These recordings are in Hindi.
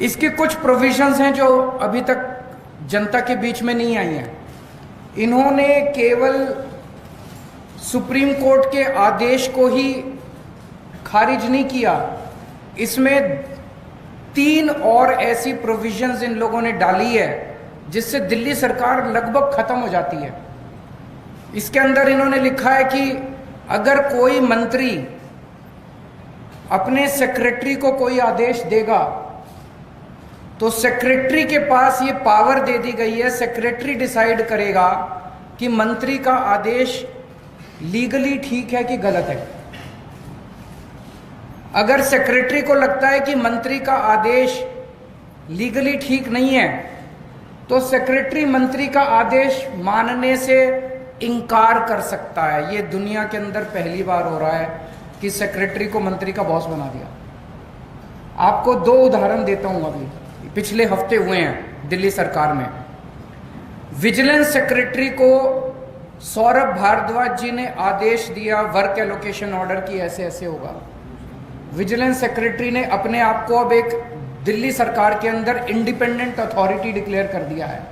इसकी कुछ प्रोविजंस हैं जो अभी तक जनता के बीच में नहीं आई हैं। इन्होंने केवल सुप्रीम कोर्ट के आदेश को ही खारिज नहीं किया, इसमें 3 और ऐसी प्रोविजंस इन लोगों ने डाली है जिससे दिल्ली सरकार लगभग खत्म हो जाती है। इसके अंदर इन्होंने लिखा है कि अगर कोई मंत्री अपने सेक्रेटरी को कोई आदेश देगा तो सेक्रेटरी के पास ये पावर दे दी गई है, सेक्रेटरी डिसाइड करेगा कि मंत्री का आदेश लीगली ठीक है कि गलत है। अगर सेक्रेटरी को लगता है कि मंत्री का आदेश लीगली ठीक नहीं है तो सेक्रेटरी मंत्री का आदेश मानने से इनकार कर सकता है। ये दुनिया के अंदर पहली बार हो रहा है कि सेक्रेटरी को मंत्री का बॉस बना दिया। आपको 2 उदाहरण देता हूं, अभी पिछले हफ्ते हुए हैं दिल्ली सरकार में। विजिलेंस सेक्रेटरी को सौरभ भारद्वाज जी ने आदेश दिया वर्क एलोकेशन ऑर्डर की ऐसे ऐसे होगा। विजिलेंस सेक्रेटरी ने अपने आप को अब एक दिल्ली सरकार के अंदर इंडिपेंडेंट अथॉरिटी डिक्लेयर कर दिया है।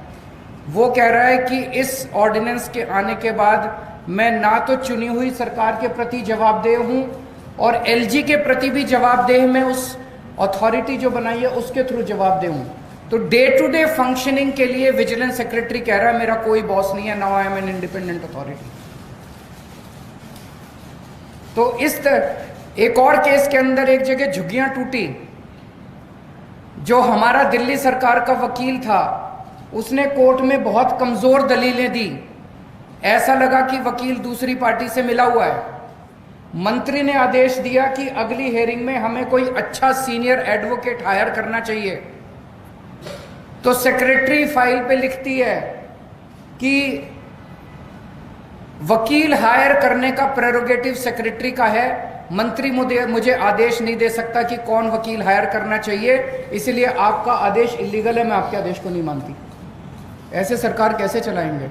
वो कह रहा है कि इस ऑर्डिनेंस के आने के बाद मैं ना तो चुनी हुई सरकार के प्रति जवाबदेह हूं और एलजी के प्रति भी जवाबदेह, मैं उस अथॉरिटी जो बनाई है उसके थ्रू जवाबदेह हूं। तो डे टू डे फंक्शनिंग के लिए विजिलेंस सेक्रेटरी कह रहा है मेरा कोई बॉस नहीं है, now I am an independent authority. तो एक और केस के अंदर एक जगह झुग्गियां टूटी, जो हमारा दिल्ली सरकार का वकील था उसने कोर्ट में बहुत कमजोर दलीलें दी। ऐसा लगा कि वकील दूसरी पार्टी से मिला हुआ है। मंत्री ने आदेश दिया कि अगली हेयरिंग में हमें कोई अच्छा सीनियर एडवोकेट हायर करना चाहिए। तो सेक्रेटरी फाइल पे लिखती है कि वकील हायर करने का प्रेरोगेटिव सेक्रेटरी का है, मंत्री मुझे आदेश नहीं दे सकता कि कौन वकील हायर करना चाहिए, इसलिए आपका आदेश इलीगल है, मैं आपके आदेश को नहीं मानती। ऐसे सरकार कैसे चलाएंगे?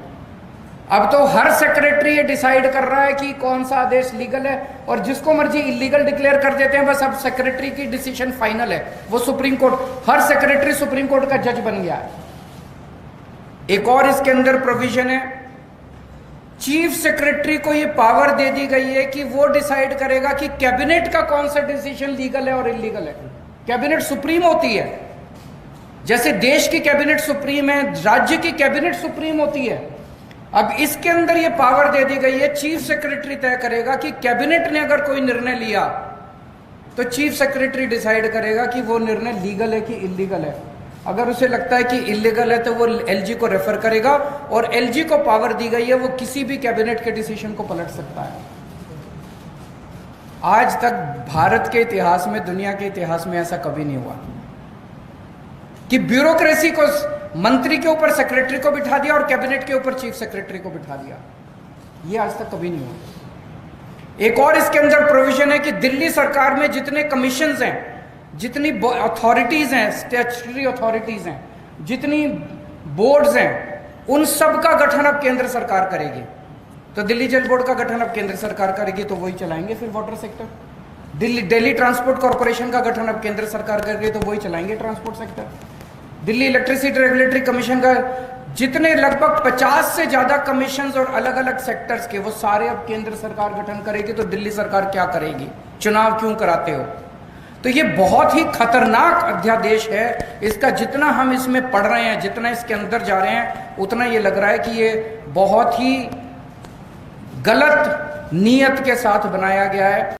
अब तो हर सेक्रेटरी ये डिसाइड कर रहा है कि कौन सा आदेश लीगल है और जिसको मर्जी इलीगल डिक्लेयर कर देते हैं। बस अब सेक्रेटरी की डिसीजन फाइनल है, वो सुप्रीम कोर्ट, हर सेक्रेटरी सुप्रीम कोर्ट का जज बन गया है। एक और इसके अंदर प्रोविजन है, चीफ सेक्रेटरी को ये पावर दे दी गई है कि वो डिसाइड करेगा कि कैबिनेट का कौन सा डिसीजन लीगल है और इलीगल है। कैबिनेट सुप्रीम होती है, जैसे देश की कैबिनेट सुप्रीम है, राज्य की कैबिनेट सुप्रीम होती है। अब इसके अंदर ये पावर दे दी गई है, चीफ सेक्रेटरी तय करेगा कि कैबिनेट ने अगर कोई निर्णय लिया तो चीफ सेक्रेटरी डिसाइड करेगा कि वो निर्णय लीगल है कि इलीगल है। अगर उसे लगता है कि इलीगल है तो वो एलजी को रेफर करेगा और एलजी को पावर दी गई है, वो किसी भी कैबिनेट के डिसीजन को पलट सकता है। आज तक भारत के इतिहास में, दुनिया के इतिहास में ऐसा कभी नहीं हुआ कि ब्यूरोक्रेसी को मंत्री के ऊपर सेक्रेटरी को बिठा दिया और कैबिनेट के ऊपर चीफ सेक्रेटरी को बिठा दिया। ये आज तक कभी नहीं हुआ। एक और इसके अंदर प्रोविजन है कि दिल्ली सरकार में जितने कमीशंस हैं, जितनी अथॉरिटीज हैं, स्टैट्यूटरी अथॉरिटीज हैं, जितनी बोर्ड्स हैं, उन सब का गठन अब केंद्र सरकार करेगी। तो दिल्ली जल बोर्ड का गठन अब केंद्र सरकार करेगी, तो वही चलाएंगे फिर water sector. Delhi transport corporation का गठन अब केंद्र सरकार करेगी, तो वही चलाएंगे transport sector. Delhi electricity regulatory commission का जितने लगभग 50 से ज्यादा कमीशंस और अलग अलग सेक्टर्स के, वो सारे अब केंद्र सरकार गठन करेगी। तो दिल्ली सरकार क्या करेगी? चुनाव क्यों कराते हो? तो ये बहुत ही खतरनाक अध्यादेश है। इसका जितना हम इसमें पढ़ रहे हैं, जितना इसके अंदर जा रहे हैं, उतना ये लग रहा है कि ये बहुत ही गलत नीयत के साथ बनाया गया है।